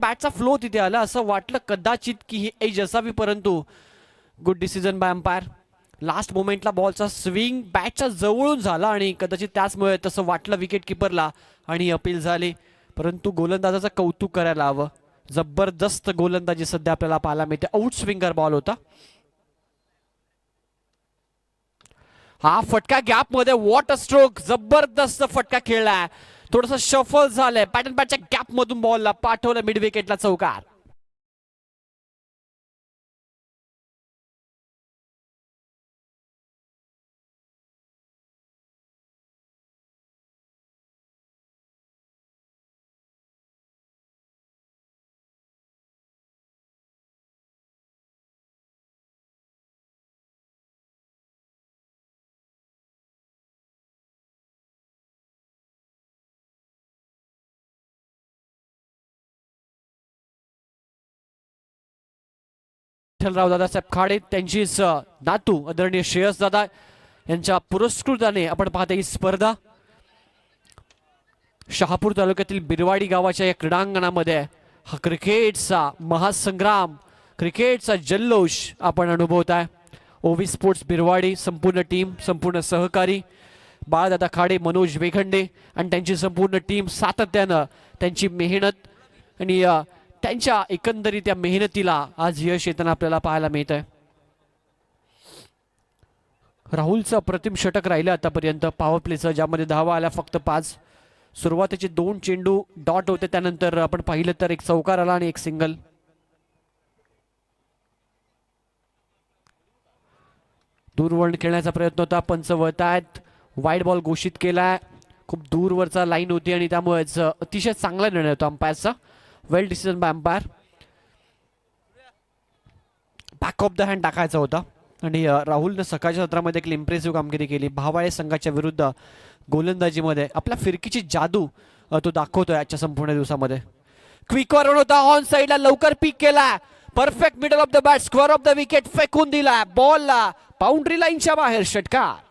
बॅटचा flow तिथे आला, असं वाटलं कदाचित की ही एज असावी, परंतु good decision by umpire. Last मोमेंटला बॉलचा स्विंग बॅटच्या जवळून झाला आणि कदाचित त्याचमुळे तसं वाटलं विकेट किपरला आणि अपील झाली. परंतु गोलंदाजाचं कौतुक करायला हवं, जबरदस्त गोलंदाजी सध्या आपल्याला पाहायला मिळते. आउट स्विंगर बॉल होता हा. फटका गॅप मध्ये, वॉट अ स्ट्रोक, जबरदस्त फटका खेळलाय. थोडस शफल झालंय, पॅटर्न बॅटच्या गॅप मधून बॉलला पाठवलं मिड विकेटला चौकार. विठ्ठलराव दादासाहेब खाडे त्यांचीच नातू आदरणीय श्रेयस दादा यांच्या पुरस्कृताने आपण पाहता ही स्पर्धा शहापूर तालुक्यातील बिरवाडी गावाच्या या क्रीडांगणामध्ये हा क्रिकेटचा महासंग्राम, क्रिकेटचा जल्लोष आपण अनुभवत आहे. ओवी स्पोर्ट्स बिरवाडी संपूर्ण टीम, संपूर्ण सहकारी बाळदादा खाडे, मनोज वेखंडे आणि त्यांची संपूर्ण टीम सातत्यानं त्यांची मेहनत आणि त्यांच्या एकंदरीत त्या मेहनतीला आज यश येताना आपल्याला पाहायला मिळत आहे. राहुलचं अप्रतिम षटक राहिलं आतापर्यंत पॉवर प्लेचं, ज्यामध्ये धावा आल्या फक्त 5. सुरुवातीचे 2 चेंडू डॉट होते, त्यानंतर आपण पाहिलं तर एक चौकार आला आणि एक सिंगल. दूरवर्ण खेळण्याचा प्रयत्न होता, पंच वळतायत, वाईड बॉल घोषित केलाय. खूप दूरवरचा लाईन होती आणि त्यामुळेच अतिशय चांगला निर्णय होता अंपायरचा. Well decision by umpire. Back of the hand टाकायचा होता आणि राहुलने सकाळच्या सत्रामध्ये एक इम्प्रेसिव्ह कामगिरी केली. भावाळे संघाच्या विरुद्ध गोलंदाजीमध्ये आपल्या फिरकीची जादू तो दाखवतोय आजच्या संपूर्ण दिवसामध्ये. क्विक वर होता, ऑन साइडला लवकर पिक केला, perfect middle of the bat, square of the wicket फेकून दिला, बॉलला बाउंड्री लाईनच्या बाहेर षटकार.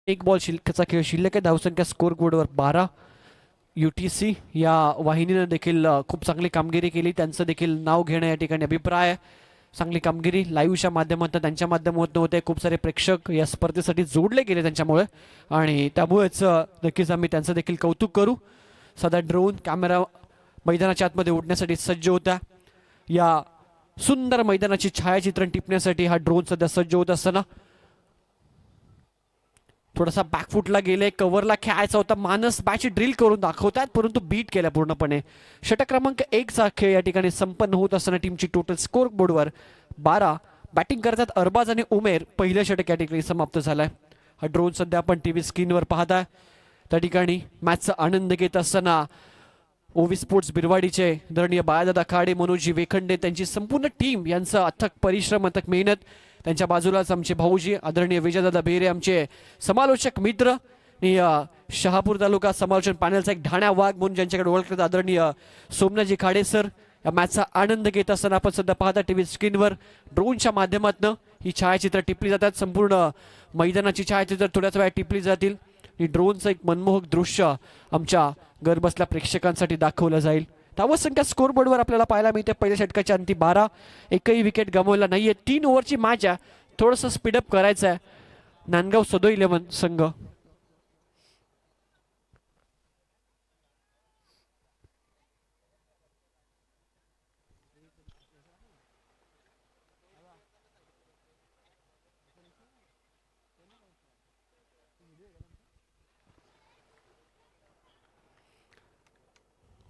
एक बॉल शिल्लकचा खेळ शिल्लक आहे. धावसंख्या स्कोर बोर्डवर 12. UTC या वाहिनीनं देखील खूप चांगली कामगिरी केली, त्यांचं देखील नाव घेणं या ठिकाणी अभिप्राय. चांगली कामगिरी लाईव्हच्या माध्यमातून, त्यांच्या माध्यमातून होते. खूप सारे प्रेक्षक या स्पर्धेसाठी जोडले गेले त्यांच्यामुळे आणि त्यामुळेच नक्कीच आम्ही त्यांचं देखील कौतुक करू. सध्या ड्रोन कॅमेरा मैदानाच्या आतमध्ये उडण्यासाठी सज्ज होत्या. या सुंदर मैदानाची छायाचित्रण टिपण्यासाठी हा ड्रोन सध्या सज्ज होत असताना थोडासा बॅकफुटला गेले, कव्हरला खेळायचा होता. मानस बॅटची ड्रिल करून दाखवतात, परंतु बीट केल्या पूर्णपणे. षटक क्रमांक 1 चा खेळ या ठिकाणी संपन्न होत असताना टीमची टोटल स्कोर बोर्डवर 12. बॅटिंग करतात अरबाज आणि उमेर. पहिलं षटक या ठिकाणी समाप्त झालंय. हा ड्रोन सध्या आपण टीव्ही स्क्रीनवर पाहताय. त्या ठिकाणी मॅचचा आनंद घेत असताना ओवी स्पोर्ट्स बिरवाडीचे आदरणीय बाळदादा खाडे, मनोजी वेखंडे, त्यांची संपूर्ण टीम यांचं अथक परिश्रम, अथक मेहनत. त्यांच्या बाजूलाच आमचे भाऊजी आदरणीय विजयदादा बेरे, आमचे समालोचक मित्र आणि शहापूर तालुका समालोचन पॅनलचा एक ढाण्या वाघ म्हणून ज्यांच्याकडे ओळखतात आदरणीय सोमनाजी खाडे सर. या मॅचचा आनंद घेत असताना आपण सध्या पाहता टीव्ही स्क्रीनवर ड्रोनच्या माध्यमातून ही छायाचित्र टिपली जातात. संपूर्ण मैदानाची छायाचित्र थोड्याच वेळा टिपली जातील आणि ड्रोनचं एक मनमोहक दृश्य आमच्या घरबसल्या प्रेक्षकांसाठी दाखवलं जाईल. धावसंख्या स्कोर बोर्डवर आपल्याला पाहायला मिळते. पहिल्या षटकाच्या अंती 12. एकही विकेट गमावला नाहीये. 3 ओव्हरची मॅच आहे. थोडंसं स्पीडअप करायचं आहे नांदगाव सदो 11 संघ.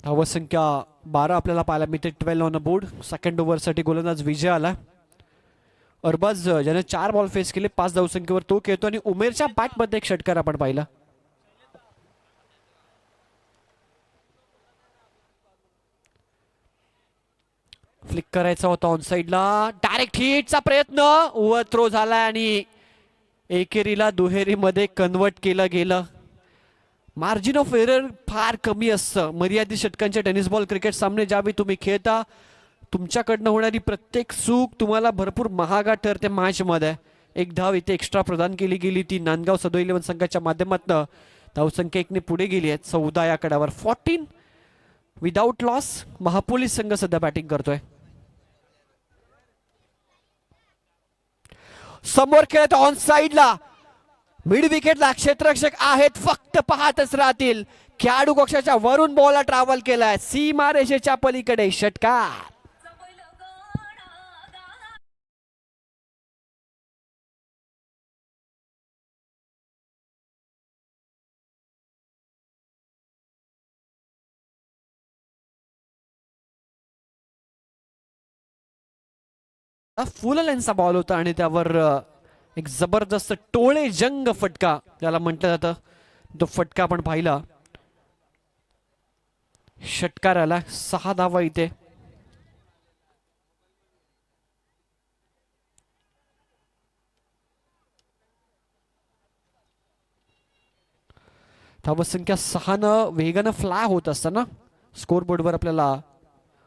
धावसंख्या 12 आपल्याला पाहायला मिळते. 12 ऑन द बोर्ड. सेकंड ओव्हरसाठी गोलंदाज विजय आला. अरबाज ज्याने 4 बॉल फेस केले, 5 धावसंख्येवर तो खेळतो आणि उमेरच्या बॅटमध्ये एक षटकार आपण पाहिला. फ्लिक करायचा होता ऑन साइडला, डायरेक्ट हिटचा प्रयत्न, ओव्हर थ्रो झाला आणि एकेरीला दुहेरीमध्ये कन्वर्ट केलं गेलं. मार्जिन ऑफ एरर फार कमी असतं मर्यादित षटकांच्या टेनिस बॉल क्रिकेट सामने ज्यावेळी तुम्ही खेळता. तुमच्याकडनं होणारी प्रत्येक चूक तुम्हाला भरपूर महागा ठरते मॅचमध्ये. एक धाव इथे एक्स्ट्रा प्रदान केली गेली, ती नांदगाव सदो 11 संघाच्या माध्यमातून. धावसंख्या एकने पुढे गेली आहे 14 या आकड्यावर. 14 विदाउट लॉस. महापोलीस संघ सध्या बॅटिंग करतोय. समोर खेळत ऑन साइडला मिड विकेटला क्षेत्ररक्षक आहेत, फक्त पाहतच राहतील. खेळाडू कक्षाच्या वरून बॉलला ट्रॅव्हल केलाय सीमारेषेच्या पलीकडे. षटकार. फुल लेन्सचा बॉल होता आणि त्यावर एक जबरदस्त टोळे जंग फटका त्याला म्हटलं जातं, तो फटका आपण पाहिला. षटकार आला. 6 धावा इथे. धावसंख्या 6 वेगानं फ्लाय होत असताना स्कोर बोर्डवर आपल्याला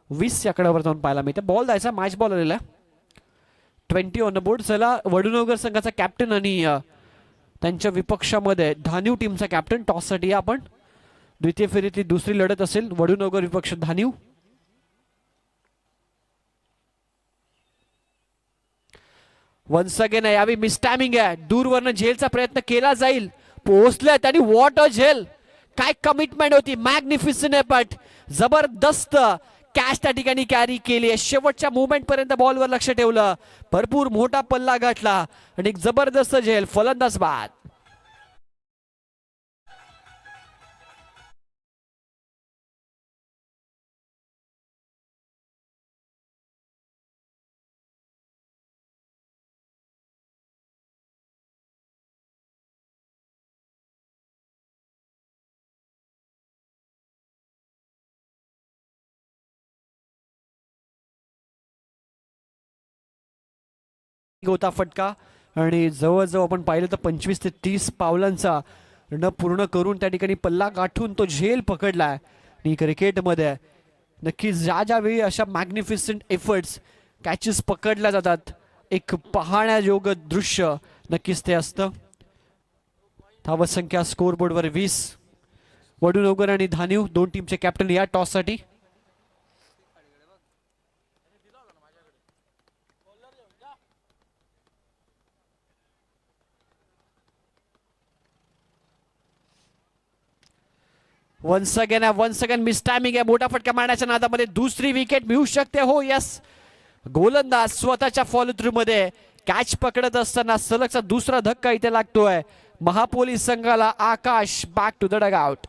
20 या आकड्यावर जाऊन पाहायला मिळते. बॉल द्यायचा, मॅच बॉल आलेला 20 ऑन द बोर्ड. चला वडूनगर संघाचा कॅप्टन आणि त्यांच्या विपक्षामध्ये धानिव टीमचा कॅप्टन टॉससाठी आपण. द्वितीय फेरीतली दुसरी लढत असेल वडूनगर विपक्ष धानिव. वन्स अगेन यावी मिस टायमिंग आहे. दूरवरनं झेलचा प्रयत्न केला जाईल, पोहोचले त्यांनी. व्हॉट अ झेल, काय कमिटमेंट होती, मॅग्निफिसंट एफर्ट, जबरदस्त कॅच त्या ठिकाणी कॅरी केली. शेवटच्या मुवमेंट पर्यंत बॉलवर लक्ष ठेवलं, भरपूर मोठा पल्ला गाठला आणि एक जबरदस्त झेल. फलंदाज बाद. होता फटका आणि जवळजवळ आपण पाहिलं तर 25 ते 30 पावलांचा न पूर्ण करून त्या ठिकाणी पल्ला गाठून तो झेल पकडलाय. आणि क्रिकेटमध्ये नक्कीच ज्या ज्या वेळी अशा मॅग्निफिसंट एफर्ट्स कॅचेस पकडल्या जातात, एक पाहण्यायोग्य दृश्य नक्कीच ते असतं. धावसंख्या स्कोर बोर्डवर 20. वडूनगर आणि धानिव दोन टीमचे कॅप्टन या टॉससाठी. वन्स अगेन मिस टायमिंग आहे. मोठा फटका मारण्याच्या नादामध्ये दुसरी विकेट मिळू शकते. हो यस, गोलंदाज स्वतःच्या फॉलो थ्रू मध्ये कॅच पकडत असताना सलगचा दुसरा धक्का इथे लागतोय महापोलीस संघाला. Akash back to the dugout.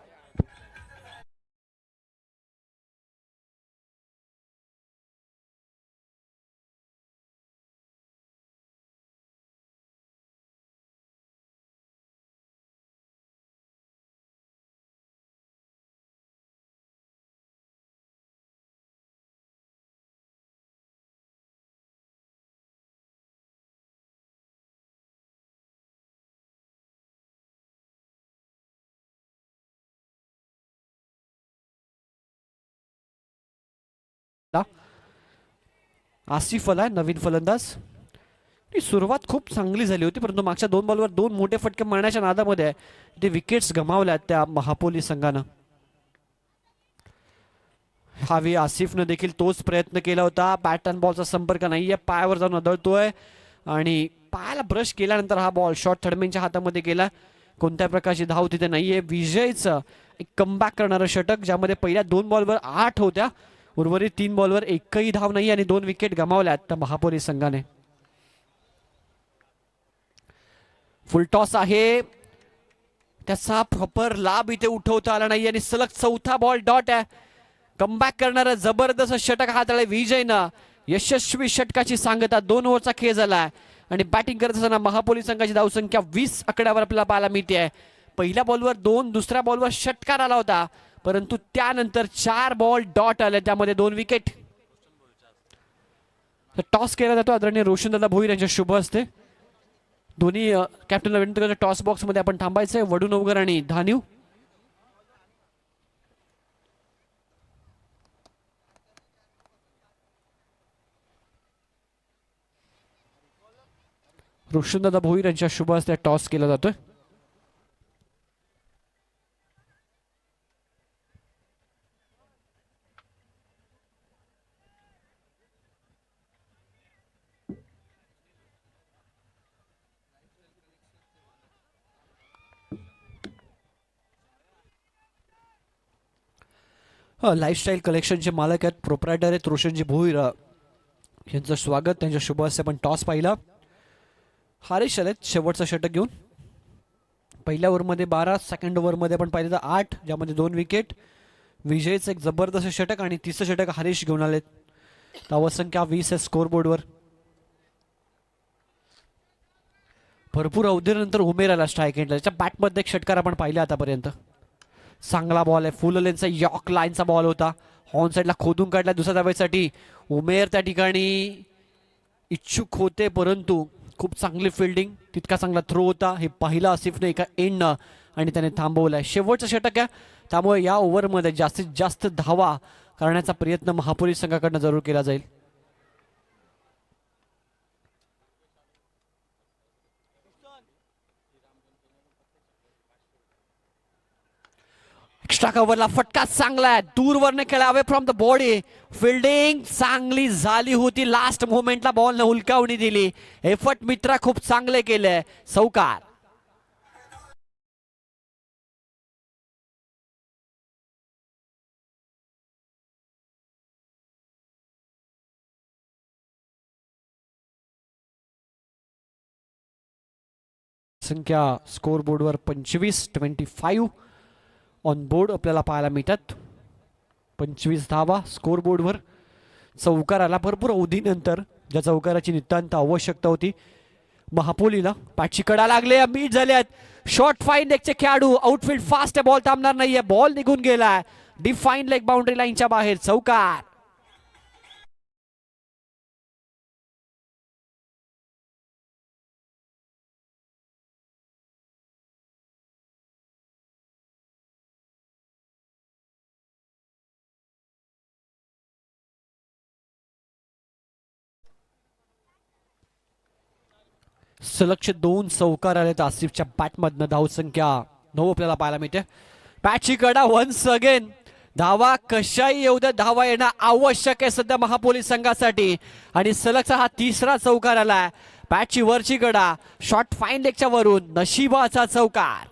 Asif आलाय नवीन फलंदाज. सुरुवात खूप चांगली झाली होती, परंतु मागच्या 2 बॉलवर 2 मोठे फटके मारण्याच्या नादामध्ये ते विकेट्स गमावल्या त्या महापोलीस संघानं. हावी आसिफनं देखील तोच प्रयत्न केला होता. बॅट अँड बॉलचा संपर्क नाहीये, पायावर जाऊन आदळतोय आणि पायाला ब्रश केल्यानंतर हा बॉल शॉर्ट थर्डमॅनच्या हातामध्ये गेला. कोणत्या प्रकारची धाव तिथे नाहीये. विजयचं एक कमबॅक करणारं षटक, ज्यामध्ये पहिल्या 2 बॉलवर 8 होत्या, उर्वरित 3 बॉलवर एकही धाव नाही आणि 2 विकेट गमावल्यात त्या महापोलीस संघाने. फुल टॉस आहे, त्याचा प्रॉपर लाभ इथे उठवता आला नाही आणि सलग चौथा बॉल डॉट आहे. कमबॅक करणारा जबरदस्त षटक हाताळले विजयनं. यशस्वी षटकाची सांगता. 2 ओव्हरचा खेळ झाला आणि बॅटिंग करत असताना महापोलीस संघाची धावसंख्या 20 आकड्यावर आपल्याला पाहायला मिळते. पहिल्या बॉलवर 2, दुसऱ्या बॉलवर षटकार आला होता, परंतु त्यानंतर 4 बॉल डॉट आले, त्यामध्ये 2 विकेट. तर टॉस केला जातो आदरणीय रोशनदादा भोईर यांच्या शुभ हस्ते. दोन्ही कॅप्टनला विनंती करतो टॉस बॉक्स मध्ये आपण थांबायचंय. वडुनवगर आणि धानिव. रोशनदादा भोईर यांच्या शुभ हस्ते टॉस केला जातोय. लाईफस्टाईल कलेक्शनचे मालक आहेत, प्रोप्रायटर आहेत रोशनजी भोईर यांचं स्वागत. त्यांच्या शुभ हस्ते पण टॉस पाहिला. हारिश आलेत शेवटचा षटक घेऊन. पहिल्या ओव्हरमध्ये 12, सेकंड ओव्हरमध्ये आपण पाहिलं तर 8, ज्यामध्ये 2 विकेट. विजयचं एक जबरदस्त षटक आणि तिसरं षटक हरीश घेऊन आलेत. धावसंख्या 20 आहे स्कोअरबोर्डवर. भरपूर अवधीनंतर उमेर आला स्ट्राईक एंडला. त्याच्या बॅटमध्ये एक षटकार आपण पाहिला आतापर्यंत. चांगला बॉल आहे, फुल लेनचा यॉर्क लाईनचा बॉल होता. ऑन साईडला खोदून काढला दुसऱ्या धावेसाठी. उमेर त्या ठिकाणी इच्छुक होते, परंतु खूप चांगली फिल्डिंग, तितका चांगला थ्रो होता. हे पाहिला आसिफने एका एंडनं आणि त्याने थांबवलाय. शेवटचं षटक आहे, त्यामुळे या ओव्हरमध्ये जास्तीत जास्त धावा करण्याचा प्रयत्न महापुरी संघाकडनं जरूर केला जाईल. एक्स्ट्रा कव्हरला फटका चांगला आहे, दूरवरने खेळा, away from the body. Fielding चांगली झाली होती, लास्ट मोमेंटला बॉल न हुलकावणी दिली. एफर्ट मित्रा खूप चांगले केले. चौकार. संख्या स्कोर बोर्डवर 25 ऑन बोर्ड आपल्याला पाहायला मिळतात. 25 धावा स्कोर बोर्डवर. चौकार आला भरपूर अवधीनंतर, ज्या चौकाराची नितांत आवश्यकता होती. महापोलीला पाठची कडा लागले, मीट झाल्यात. शॉर्ट फाईन लेगचे खेळाडू, आउटफील्ड फास्ट आहे, बॉल थांबणार नाहीये. बॉल निघून गेलाय डिफाईन लेग बाउंड्री लाईनच्या बाहेर. चौकार. सलगचे 2 चौकार आलेत आसिफच्या बॅटमधनं. धावसंख्या 9 आपल्याला पाहायला मिळते. पॅचची कडा वन्स अगेन. धावा कशाही येऊ द्या, धावा येणं आवश्यक आहे सध्या महापोलीस संघासाठी. आणि सलगचा हा 3रा चौकार आलाय. पॅचची वरची कडा, शॉर्ट फाईन लेगच्या वरून नशिबाचा चौकार.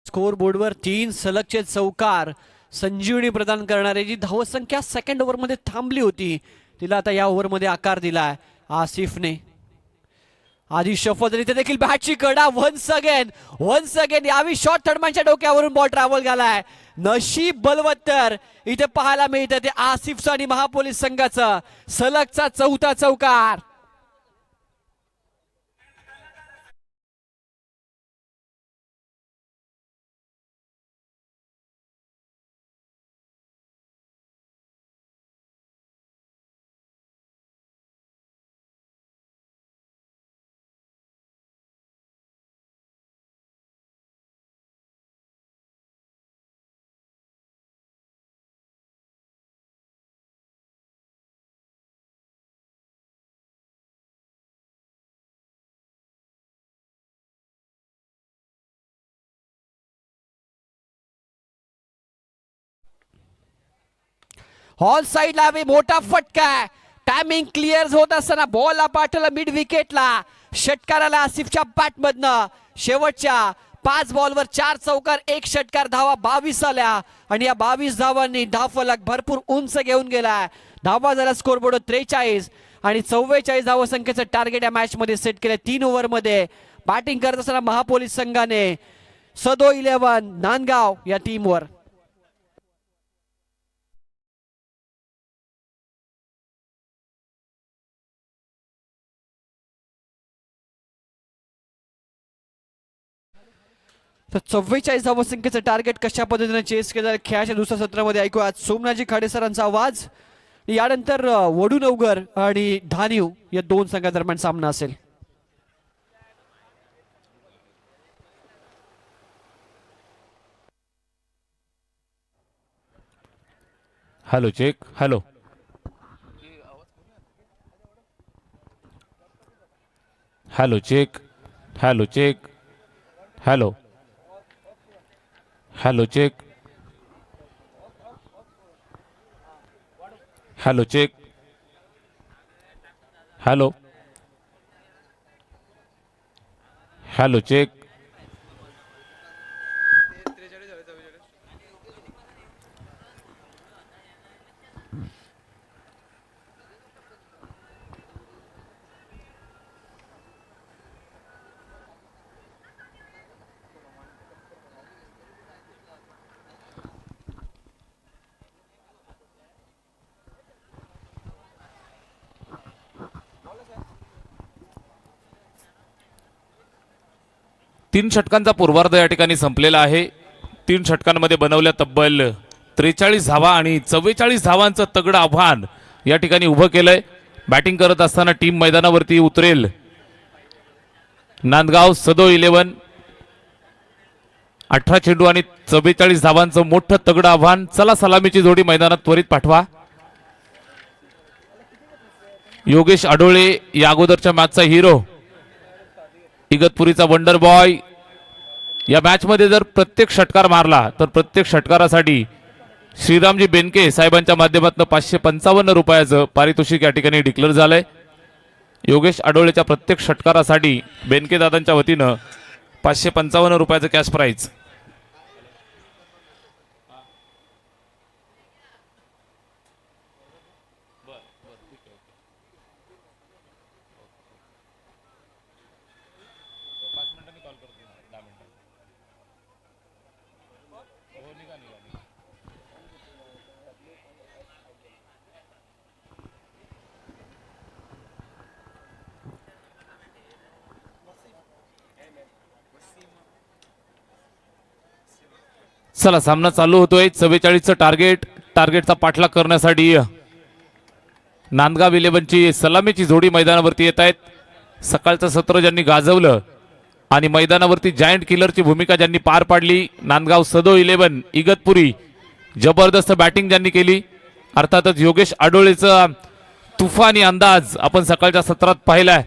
स्कोर बोर्डवर 3 सलगचे चौकार संजीवनी प्रदान करणारे. जी धावसंख्या सेकंड ओव्हरमध्ये थांबली होती, तिला आता या ओव्हरमध्ये आकार दिलाय आसिफने. आधी शफल इथे देखील बॅटची कडा वन्स अगेन. यावी शॉट थर्डमॅनच्या डोक्यावरून बॉल ट्रॅव्हल गेलाय. नशीब बलवत्तर इथे पाहायला मिळतं ते आसिफचं आणि महापोलीस संघाचं. सलगचा 4था चौकार. ऑन साइडला मोठा फटका. टायमिंग क्लिअर होत असताना बॉलला पाठवला मिड विकेटला. षटकाराला आसिफच्या बॅटमधनं. शेवटच्या 5 बॉलवर 4 चौकार, 1 षटकार, धावा 22 आल्या. आणि या 22 धावांनी धावफलक भरपूर उंच घेऊन गेलाय. धावा झाला स्कोरबोर्ड 43 आणि 44 धावसंख्येचं टार्गेट या मॅच मध्ये सेट केलं. 3 ओव्हरमध्ये बॅटिंग करत असताना महापोलीस संघाने सदो 11 नांदगाव या टीमवर तर 44 धावा संख्येचं टार्गेट कशा पद्धतीने चेस केलं खेळाच्या दुसऱ्या सत्रामध्ये ऐकू आज सोमनाथजी खाडे सरांचा आवाज. यानंतर वडूनवगर आणि धानिव या दोन संघादरम्यान सामना असेल. Hello check. Hello hello check. Hello check. Hello hello check. Hello check. Hello hello check. तीन षटकांचा पूर्वार्ध या ठिकाणी संपलेला आहे. तीन षटकांमध्ये बनवल्या तब्बल 43 धावा आणि 44 धावांचं तगडं आव्हान या ठिकाणी उभं केलंय. बॅटिंग करत असताना टीम मैदानावरती उतरेल नांदगाव सदो 11. 18 चेंडू आणि 44 धावांचं मोठं तगडं आव्हान. चला सलामीची जोडी मैदानात त्वरित पाठवा. योगेश आडोळे या अगोदरच्या मॅचचा हिरो, इगतपुरीचा वंडर बॉय. या मॅच मध्ये जर प्रत्येक षटकार मारला तर प्रत्येक षटकारासाठी श्रीरामजी बेनके साहेबांच्या माध्यमातून 555 रुपयाचं पारितोषिक या ठिकाणी डिक्लेअर झालंय. योगेश आडोळेच्या प्रत्येक षटकारासाठी बेनके दादांच्या वतीनं 555 रुपयाचं कॅश प्राइज. चला सामना चालू होतोय. 44चं टार्गेटचा पाठलाग करण्यासाठी नांदगाव 11ची सलामीची जोडी मैदानावरती येत आहेत. सकाळचं सत्र ज्यांनी गाजवलं आणि मैदानावरती जायंट किलरची भूमिका ज्यांनी पार पाडली, नांदगाव सदो 11 इगतपुरी, जबरदस्त बॅटिंग ज्यांनी केली. अर्थातच योगेश आडोळेचा तुफानी अंदाज आपण सकाळच्या सत्रात पाहिलाय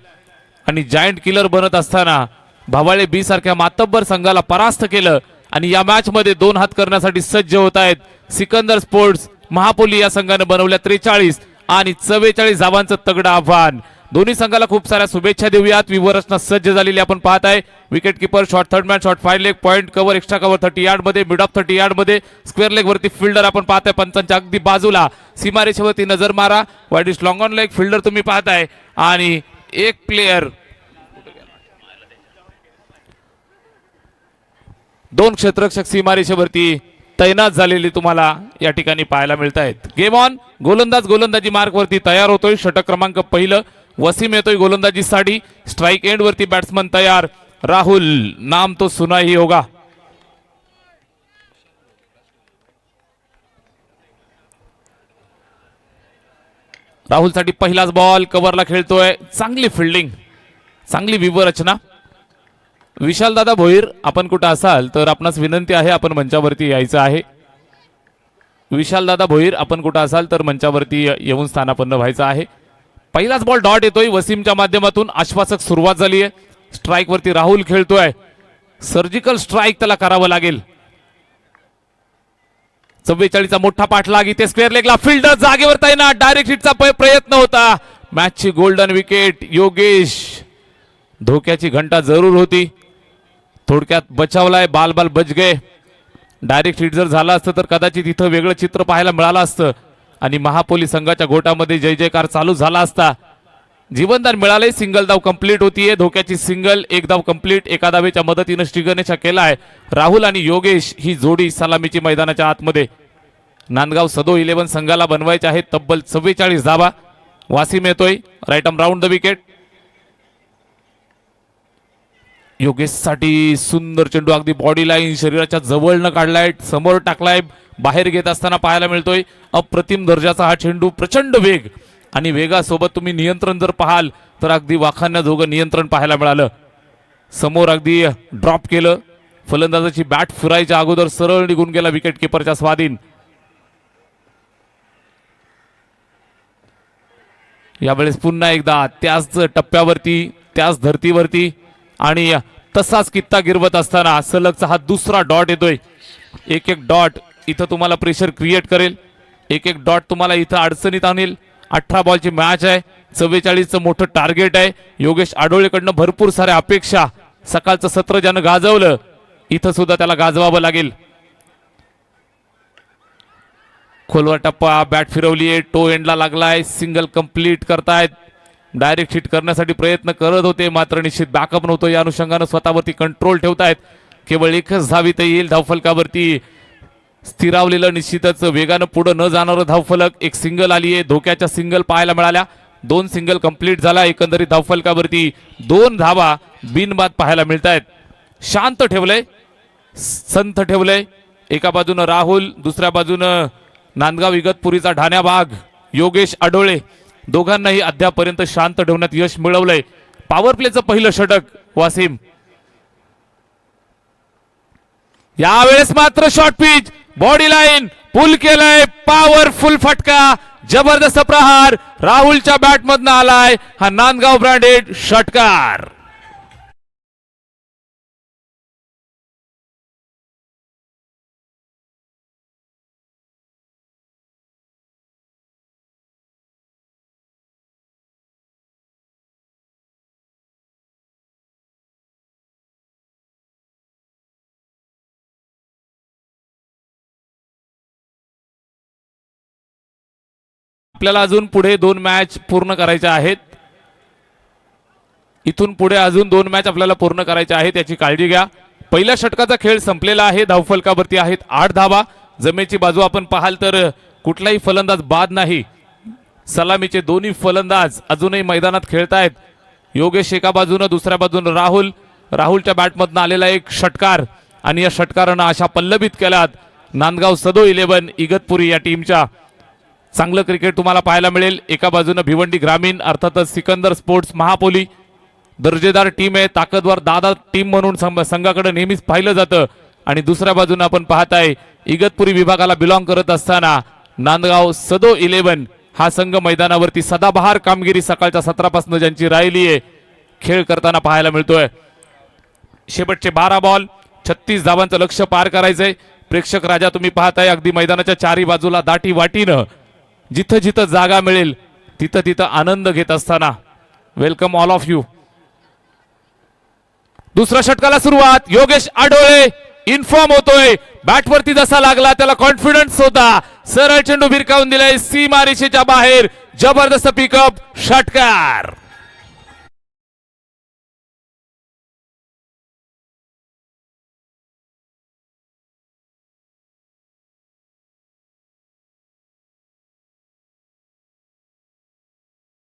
आणि जायंट किलर बनत असताना भवाळे बी सारख्या मातब्बर संघाला परास्त केलं आणि या मॅच मध्ये 2 हात करण्यासाठी सज्ज होत आहेत. सिकंदर स्पोर्ट्स महापोली या संघाने बनवल्या 43 आणि 44 धावांचं तगडं आव्हान. दोन्ही संघाला खूप साऱ्या शुभेच्छा देऊयात. विवरचना सज्ज झालेली आपण पाहत आहे. Wicket keeper, shot third man, shot 5 leg, point cover, extra cover 30 yard मध्ये, मिड ऑफ 30 यार्ड मध्ये, स्क्वेअर लेग वरती फिल्डर आपण पाहताय पंचांच्या अगदी बाजूला. सीमारेषेवरती नजर मारा. Wide is long on leg, fielder तुम्ही पाहताय आणि एक प्लेयर 2 क्षेत्ररक्षक सीमारेषेवरती तैनात झालेली तुम्हाला या ठिकाणी पाहायला मिळत आहेत. Game on. गोलंदाजी मार्क वरती तयार होतोय. षटक क्रमांक 1 वसीम येतोय गोलंदाजीसाठी. स्ट्राइक एंड वरती बॅट्समन तयार. राहुल नाम तो सुना ही होगा. राहुल साठी पहिलाच बॉल कव्हरला खेळतोय. चांगली फिल्डिंग, चांगली विवरचना. विशाल दादा भोईर आपण कुठं असाल तर आपणास विनंती आहे, आपण मंचावरती यायचं आहे. विशाल दादा भोईर आपण कुठं असाल तर मंचावरती येऊन स्थानापन्न व्हायचं आहे. पहिलाच बॉल डॉट येतोय वसीमच्या माध्यमातून. आश्वासक सुरुवात झाली आहे. स्ट्राइक वरती राहुल खेळतोय. सर्जिकल स्ट्राइक त्याला करावं लागेल. 44चा मोठा पाठलाग. इथे स्क्वेअर लेगला फिल्डर जागेवर तैनात. डायरेक्ट हिटचा प्रयत्न होता. मॅचची गोल्डन विकेट. योगेश, धोक्याची घंटा जरूर होती. थोडक्यात बचावलाय. बाल बच गए. डायरेक्ट हिट जर झाला असतं तर कदाचित इथं वेगळं चित्र पाहायला मिळालं असतं आणि महापोली संघाच्या गोटामध्ये जय जयकार चालू झाला असता. जीवनदान मिळाले. सिंगल धाव कंप्लीट होतीये. धोक्याची सिंगल, एक धाव कंप्लीट. एका धावेच्या मदतीनं श्रीगणेशा केलाय. राहुल आणि योगेश ही जोडी सलामीची मैदानाच्या आतमध्ये. नांदगाव सदो 11 संघाला बनवायचे आहेत तब्बल 44 धावा. वासिम येतोय. Right arm round the wicket. योगेशसाठी सुंदर चेंडू अगदी बॉडी लाईन शरीराच्या जवळनं काढलाय, समोर टाकलाय, बाहेर घेत असताना पाहायला मिळतोय. अप्रतिम दर्जाचा हा चेंडू, प्रचंड वेग आणि वेगासोबत तुम्ही नियंत्रण जर पाहाल तर अगदी वाखाण्याजोगं नियंत्रण पाहायला मिळालं. समोर अगदी ड्रॉप केलं, फलंदाजाची बॅट फिरायच्या अगोदर सरळ निघून गेला विकेट किपरच्या स्वाधीन. यावेळेस पुन्हा एकदा त्याच टप्प्यावरती, त्याच धर्तीवरती आणि तसाच कित्ता गिरवत असताना सलगचा हा दुसरा डॉट येतोय. एक एक डॉट इथं तुम्हाला प्रेशर क्रिएट करेल, एक एक डॉट तुम्हाला इथं अडचणीत आणेल. 18 बॉलची मॅच आहे, 44चं मोठं टार्गेट आहे. योगेश आडोळेकडनं भरपूर साऱ्या अपेक्षा. सकाळचं सत्र ज्यानं गाजवलं इथं सुद्धा त्याला गाजवावं लागेल. खोलवर टप्पा, बॅट फिरवलीये, टो एंडला लागलाय, सिंगल कंप्लीट करतायत. डायरेक्ट हिट करण्यासाठी प्रयत्न करत होते मात्र निश्चित बॅकअप नव्हतं. या अनुषंगानं स्वतःवरती कंट्रोल ठेवतायत. केवळ एकच धाव इथं येईल. धावफलकावरती स्थिरावलेलं निश्चितच वेगानं पुढे न जाणारं धावफलक. एक सिंगल आली आहे, धोक्याच्या सिंगल पाहायला मिळाल्या. 2 सिंगल कंप्लीट झाला. एकंदरीत धावफलकावरती 2 धावा बिनबाद पाहायला मिळत आहेत. शांत ठेवलंय, संथ ठेवलंय. एका बाजूनं राहुल, दुसऱ्या बाजूनं नांदगाव इगतपुरीचा ढाण्या भाग योगेश आडोळे. दोघांनाही अद्यापर्यंत शांत ठेवण्यात यश मिळवलंय. पॉवर प्लेचं पहिलं षटक वासिम. यावेळेस मात्र शॉर्ट पिच, बॉडी लाईन पुल केलंय, पॉवरफुल फटका, जबरदस्त प्रहार राहुलच्या बॅट मधनं आलाय. हा नांदगाव ब्रँडेड षटकार. आपल्याला अजून पुढे 2 मॅच पूर्ण करायच्या आहेत. इथून पुढे अजून 2 मॅच आपल्याला पूर्ण करायच्या आहेत, याची काळजी घ्या. पहिल्या षटकाचा खेळ संपलेला आहे. धावफलकावरती आहेत 8 धावा. जमेची बाजू आपण पाहाल तर कुठलाही फलंदाज बाद नाही. सलामीचे दोन्ही फलंदाज अजूनही मैदानात खेळतायत. योगेश एका बाजूनं, दुसऱ्या बाजूनं राहुल. राहुलच्या बॅटमधनं आलेला एक षटकार आणि या षटकारानं आशा पल्लवित केल्यात नांदगाव सदो 11 इगतपुरी या टीमच्या. चांगलं क्रिकेट तुम्हाला पाहायला मिळेल. एका बाजूनं भिवंडी ग्रामीण, अर्थातच सिकंदर स्पोर्ट्स महापोली दर्जेदार टीम आहे, ताकदवर दादा टीम म्हणून संघाकडे नेहमीच पाहिलं जातं. आणि दुसऱ्या बाजूनं आपण पाहताय इगतपुरी विभागाला बिलॉंग करत असताना नांदगाव सदो 11 हा संघ मैदानावरती सदाबहार कामगिरी सकाळच्या सत्रापासून ज्यांची राहिली आहे खेळ करताना पाहायला मिळतोय. शेवटचे 12 बॉल 36 धावांचं लक्ष्य पार करायचंय. प्रेक्षक राजा तुम्ही पाहताय अगदी मैदानाच्या चारी बाजूला दाटी वाटीनं जिथं जिथं जागा मिळेल तिथं तिथं आनंद घेत असताना वेलकम ऑल ऑफ यू. दुसऱ्या षटकाला सुरुवात. योगेश आडोळे इन्फॉर्म होतोय. बॅटवरती जसा लागला त्याला कॉन्फिडन्स होता. सरळ चेंडू भिरकावून दिलाय सीमारेषेच्या बाहेर. जबरदस्त पिकअप, षटकार.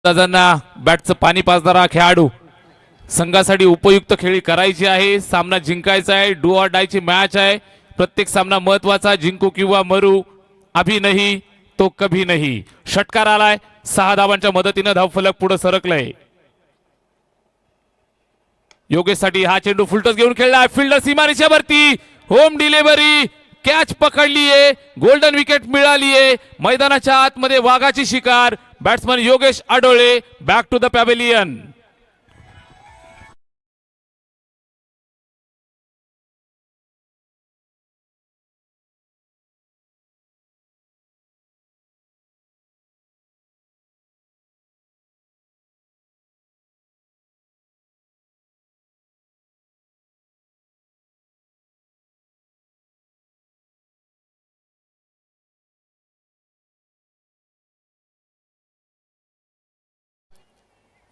बॅटचं पाणी पाजणारा खेळाडू. संघासाठी उपयुक्त खेळी करायची आहे. सामना जिंकायचा आहे. डू ऑर डायची मॅच आहे. प्रत्येक सामना महत्वाचा. जिंकू किंवा मरू, अभी नाही तो कभी नाही. षटकार आलाय. 6 धावांच्या मदतीने धावफलक पुढे सरकलंय. योगेशसाठी हा चेंडू फुलटस घेऊन खेळलाय. फिल्डर सीमारेषेवरती होम डिलिव्हरी, कॅच पकडलीये, गोल्डन विकेट मिळालीये. मैदानाच्या आतमध्ये वाघाची शिकार. Batsman Yogesh Adole back to the pavilion.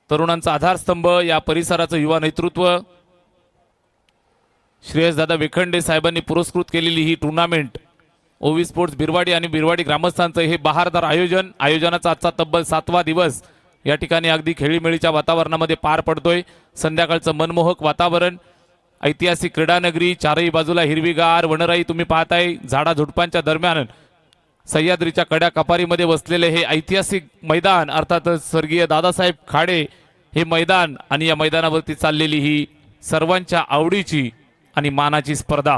तरुणांचा आधारस्तंभ या परिसराचं युवा नेतृत्व श्रेयसदादा वेखंडे साहेबांनी पुरस्कृत केलेली ही टुर्नामेंट ओवी स्पोर्ट्स बिरवाडी आणि बिरवाडी ग्रामस्थांचं हे बहारदार आयोजन. आयोजनाचा आजचा तब्बल 7वा दिवस या ठिकाणी अगदी खेळीमेळीच्या वातावरणामध्ये पार पडतोय. संध्याकाळचं मनमोहक वातावरण. ऐतिहासिक क्रीडा नगरी, चारही बाजूला हिरवीगार वनराई तुम्ही पाहताय, झाडा झुडपांच्या दरम्यान सह्याद्रीच्या कड्या कपारीमध्ये बसलेले हे ऐतिहासिक मैदान, अर्थातच स्वर्गीय दादासाहेब खाडे हे मैदान, आणि या मैदानावरती चाललेली ही सर्वांच्या आवडीची आणि मानाची स्पर्धा.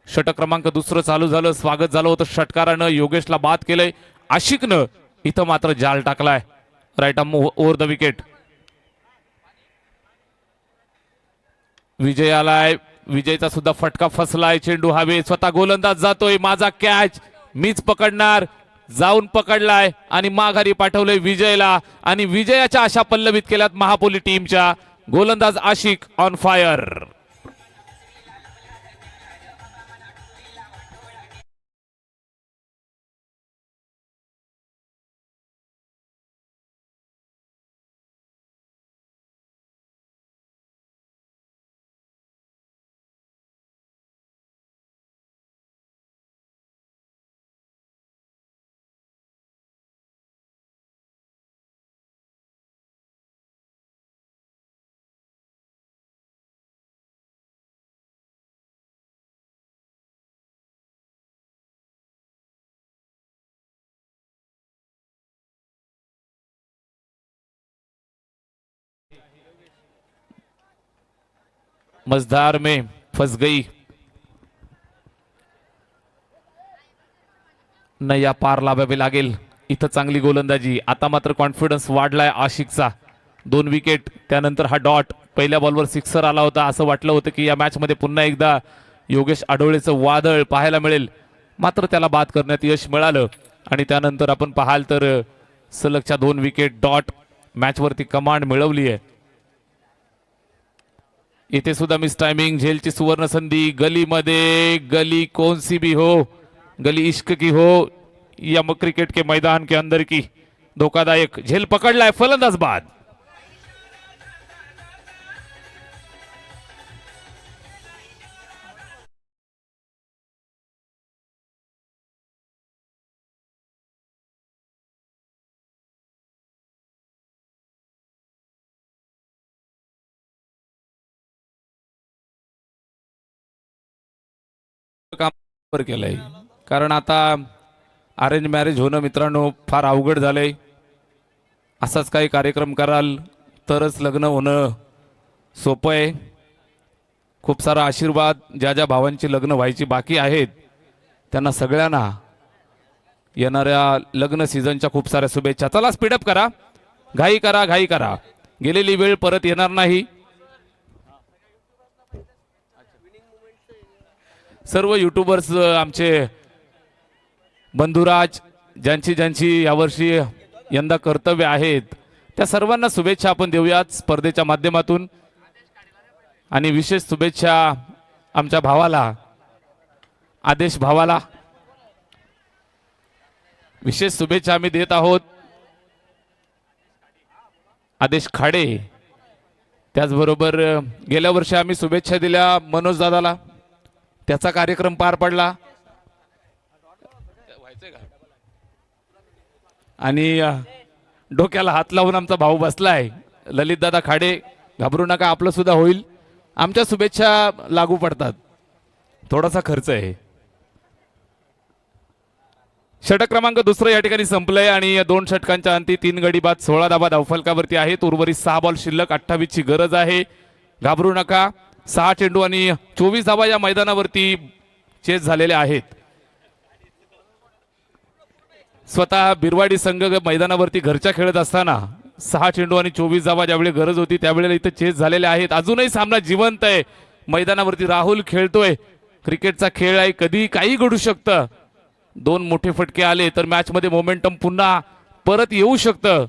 षटक क्रमांक दुसरं चालू झालं, स्वागत झालं होतं षटकारानं, योगेशला बाद केलंय, आशिकनं इथं मात्र जाल टाकलाय, right arm over the wicket. Vijay आलाय, विजयचा सुद्धा फटका फसलाय, चेंडू हवे, स्वतः गोलंदाज जातोय, माझा कॅच मीच पकडणार, जाऊन पकडलाय आणि माघारी पाठवलंय विजयला, आणि विजयाच्या आशा पल्लवित केल्यात महापोली टीमच्या. गोलंदाज आशिक ऑन फायर. मझधार में फंस गई, नया पार लावावे लागेल. इथं चांगली गोलंदाजी, आता मात्र कॉन्फिडन्स वाढलाय आशिकचा. 2 विकेट, त्यानंतर हा डॉट, पहिल्या बॉलवर सिक्सर आला होता, असं वाटलं होतं की या मॅच मध्ये पुन्हा एकदा योगेश आढोळेचं वादळ पाहायला मिळेल, मात्र त्याला बाद करण्यात यश मिळालं. आणि त्यानंतर आपण पाहाल तर सलगच्या 2 विकेट, डॉट, मॅच वरती कमांड मिळवली आहे. इथे सुद्धा मिस टाइमिंग, झेलची सुवर्ण संधी, गलीमध्ये, गली कौन सी भी हो, गली इश्क की हो या क्रिकेट के मैदान के अंदर की, धोकादायक झेल पकडलाय, फलंदाज बाद. काम केलंय, कारण आता अरेंज मॅरेज होणं मित्रांनो फार अवघड झालंय. असाच काही कार्यक्रम कराल तरच लग्न होणं सोपं आहे. खूप सारा आशीर्वाद, ज्या ज्या भावांची लग्न व्हायची बाकी आहेत त्यांना सगळ्यांना येणाऱ्या लग्न सीझनच्या खूप साऱ्या शुभेच्छा. चला स्पीडअप करा, घाई करा, घाई करा, गेलेली वेळ परत येणार नाही. सर्व युट्यूबर्स आमचे बंधुराज, ज्यांची ज्यांची यावर्षी यंदा कर्तव्य आहेत, त्या सर्वांना शुभेच्छा आपण देऊयात स्पर्धेच्या माध्यमातून. आणि विशेष शुभेच्छा आमच्या भावाला, आदेश भावाला विशेष शुभेच्छा आम्ही देत आहोत, आदेश खाडे. त्याचबरोबर गेल्या वर्षी आम्ही शुभेच्छा दिल्या मनोज दादाला, त्याचा कार्यक्रम पार पडला. आणि डोक्याला हात लावून आमचा भाऊ बसलाय, ललित दादा खाडे, घाबरू नका, आपलं सुद्धा होईल. आमच्या शुभेच्छा लागू पडतात, थोडासा खर्च आहे. षटक क्रमांक दुसरं या ठिकाणी संपलंय आणि 2 षटकांच्या अंती 3 गडी बाद 16 धाबा धावफलकावरती आहेत. उर्वरित 6 बॉल शिल्लक, 28 ची गरज आहे. घाबरू नका, 6 चेंडू आणि 24 धाबा या मैदानावरती चेस झालेले आहेत. स्वतः बिरवाडी संघ मैदानावरती घरच्या खेळत असताना 6 चेंडू आणि 24 धाबा ज्यावेळी गरज होती त्यावेळेला इथे चेस झालेले आहेत. अजूनही सामना जिवंत आहे, मैदानावरती राहुल खेळतोय, क्रिकेटचा खेळ आहे, कधी काही घडू शकतं. 2 मोठे फटके आले तर मॅच मध्ये मोमेंटम पुन्हा परत येऊ शकतं.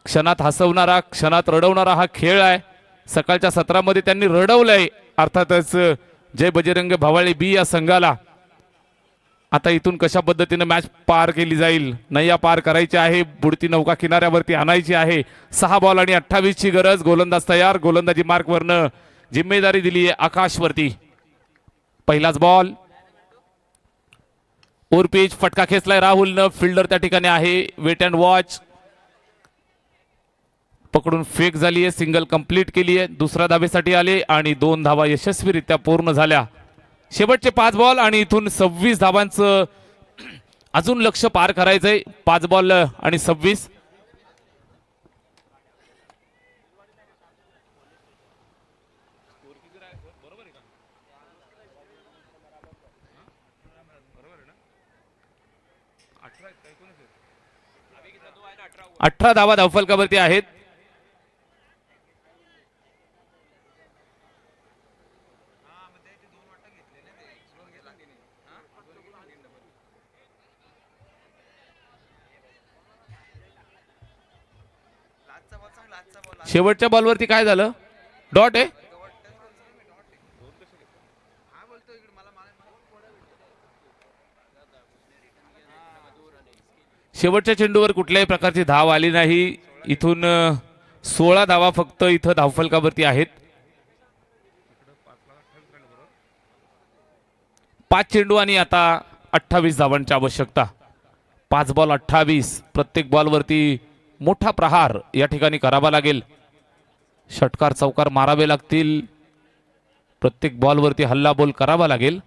क्षणात हसवणारा, क्षणात रडवणारा हा खेळ आहे. सकाळच्या सत्रामध्ये त्यांनी रडवलंय, अर्थातच जय बजरंग भवाळी बी या संघाला. आता इथून कशा पद्धतीने मॅच पार केली जाईल, नैया पार करायची आहे, बुडती नौका किनाऱ्यावरती आणायची आहे. 6 बॉल आणि 28 ची गरज, गोलंदाज तयार, गोलंदाजी मार्कवरनं जिम्मेदारी दिली आहे आकाशवरती. पहिलाच बॉल, ओर पिच, फटका खेचलाय राहुलनं, फिल्डर त्या ठिकाणी आहे, वेट अँड वॉच. पकडून फेक झाली आहे, सिंगल कंप्लीट केली आहे, दुसऱ्या धावेसाठी आले आणि 2 धावा यशस्वीरित्या पूर्ण झाल्या. शेवटचे 5 बॉल आणि इथून 26 धावांचं अजून लक्ष पार करायचंय. 5 बॉल आणि 26. अठरा धावा धावफलकावरती आहेत. शेवटच्या बॉलवरती काय झालं? डॉट आहे. शेवटच्या चेंडूवर कुठल्याही प्रकारची धाव आली नाही. इथून 16 धावा फक्त इथं धावफलकावरती आहेत. 5 चेंडू आणि आता 28 धावांची आवश्यकता. 5 बॉल 28. प्रत्येक बॉलवरती मोठा प्रहार या ठिकाणी करावा लागेल. षटकार चौकार मारावे लागतील. प्रत्येक बॉलवरती हल्ला बोल करावा लागेल.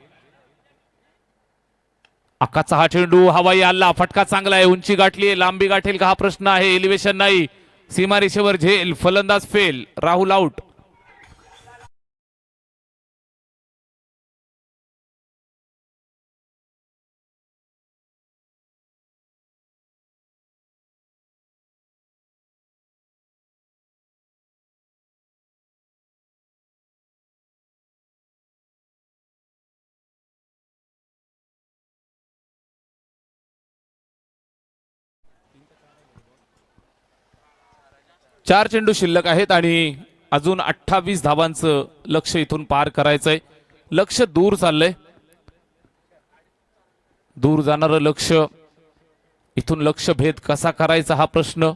आकाचा हा चेंडू हवाई हल्ला, फटका चांगला आहे, उंची गाठली आहे, लांबी गाठेल का हा प्रश्न आहे. एलिव्हेशन नाही, सीमारेषेवर झेल, फलंदाज फेल, राहुल आउट. चार चेंडू शिल्लक आहेत आणि अजून 28 धावांचं लक्ष इथून पार करायचंय. लक्ष दूर चाललंय. दूर जाणारं लक्ष. इथून लक्ष भेद कसा करायचा हा प्रश्न,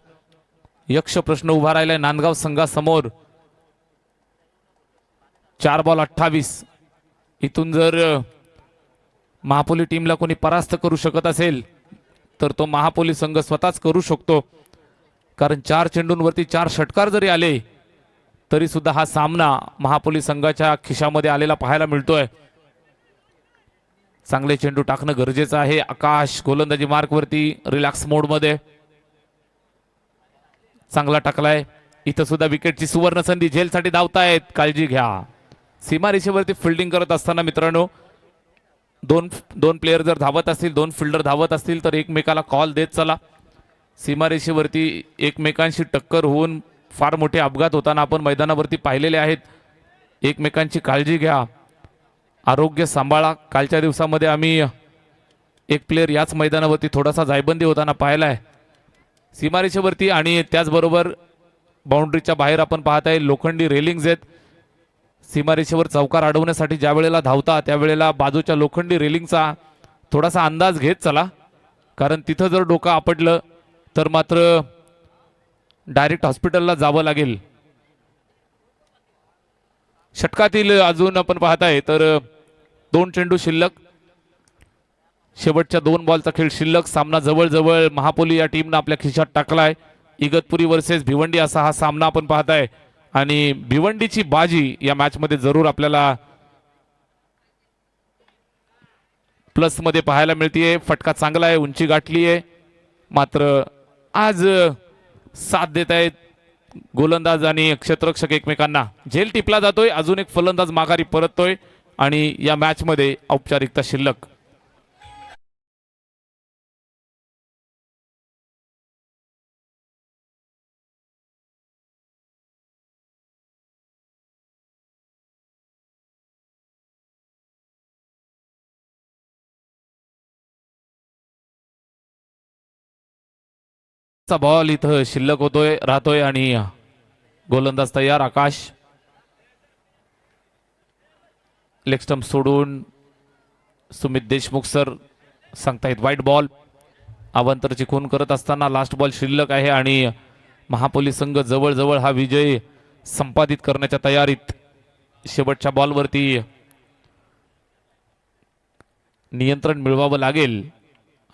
यक्ष प्रश्न उभा राहिलाय नांदगाव संघासमोर. 4 बॉल 28. इथून जर महापोली टीमला कोणी परास्त करू शकत असेल तर तो महापोली संघ स्वतःच करू शकतो. कारण 4 चेंडूंवरती 4 षटकार जरी आले तरी सुद्धा हा सामना महापोली संघाच्या खिशामध्ये आलेला पाहायला मिळतोय. चांगले चेंडू टाकणं गरजेचं आहे. आकाश गोलंदाजी मार्कवरती रिलॅक्स मोड मध्ये चांगला टाकलाय. इथं सुद्धा विकेटची सुवर्ण संधी. झेलसाठी धावतायत, काळजी घ्या. सीमारेषेवरती फिल्डिंग करत असताना मित्रांनो दोन प्लेयर जर धावत असतील, 2 फिल्डर धावत असतील तर एकमेकाला कॉल देत चला. सीमारेषेवरती एकमेकांशी टक्कर होऊन फार मोठे अपघात होताना आपण मैदानावरती पाहिलेले आहेत. एकमेकांची काळजी घ्या, आरोग्य सांभाळा. कालच्या दिवसामध्ये आम्ही एक प्लेयर याच मैदानावरती थोडासा जायबंदी होताना पाहिलाय सीमारेषेवरती. आणि त्याचबरोबर बाउंड्रीच्या बाहेर आपण पाहताय लोखंडी रेलिंग्स आहेत. सीमारेषेवर चौकार अडवण्यासाठी ज्या वेळेला धावता त्यावेळेला बाजूच्या लोखंडी रेलिंगचा थोडासा अंदाज घेत चला. कारण तिथं जर डोकं आपटलं तर मात्र डायरेक्ट हॉस्पिटलला जावं लागेल. षटकातील अजून आपण पाहताय तर 2 चेंडू शिल्लक. शेवटच्या 2 बॉलचा खेळ शिल्लक. सामना जवळजवळ महापोली या टीमनं आपल्या खिशात टाकलाय. इगतपुरी वर्सेस भिवंडी असा हा सामना आपण पाहताय आणि भिवंडीची बाजी या मॅच मध्ये जरूर आपल्याला प्लस मध्ये पाहायला मिळतीये. फटका चांगला आहे, उंची गाठली आहे, मात्र आज साथ देत आहेत गोलंदाज आणि क्षेत्ररक्षक एकमेकांना. झेल टिपला जातोय. अजून एक फलंदाज माघारी परततोय आणि या मॅच मध्ये औपचारिकता शिल्लक. बॉल इथं शिल्लक होतोय राहतोय आणि गोलंदाज तयार. आकाश लेग स्टंप सोडून सुमित देशमुख सर सांगतायत वाईट बॉल. अवांतरची खून करत असताना लास्ट बॉल शिल्लक आहे आणि महापोली संघ जवळजवळ हा विजय संपादित करण्याच्या तयारीत. शेवटच्या बॉलवरती नियंत्रण मिळवावं लागेल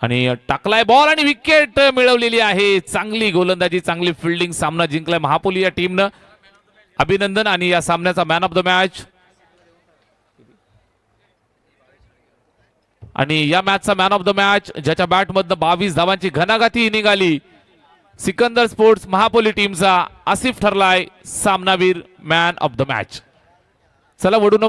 आणि टाकलाय बॉल आणि विकेट मिळवलेली आहे. चांगली गोलंदाजी, चांगली फिल्डिंग, सामना जिंकलाय महापोली या टीमनं. अभिनंदन. आणि या सामन्याचा मॅन ऑफ द मॅच आणि या मॅचचा मॅन ऑफ द मॅच ज्याच्या बॅटमधनं 22 धावांची घनाघाती निघाली, सिकंदर स्पोर्ट्स महापोली टीमचा आसिफ ठरलाय सामनावीर, मॅन ऑफ द मॅच. चला वडून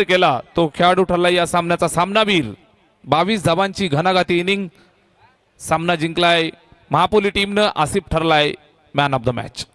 केला तो खेळाडू ठरला या सामन्याचा सामनावीर. 22 धावांची घनाघाती इनिंग, सामना जिंकलाय महापोली टीमनं. आसिफ ठरलाय मॅन ऑफ द मॅच.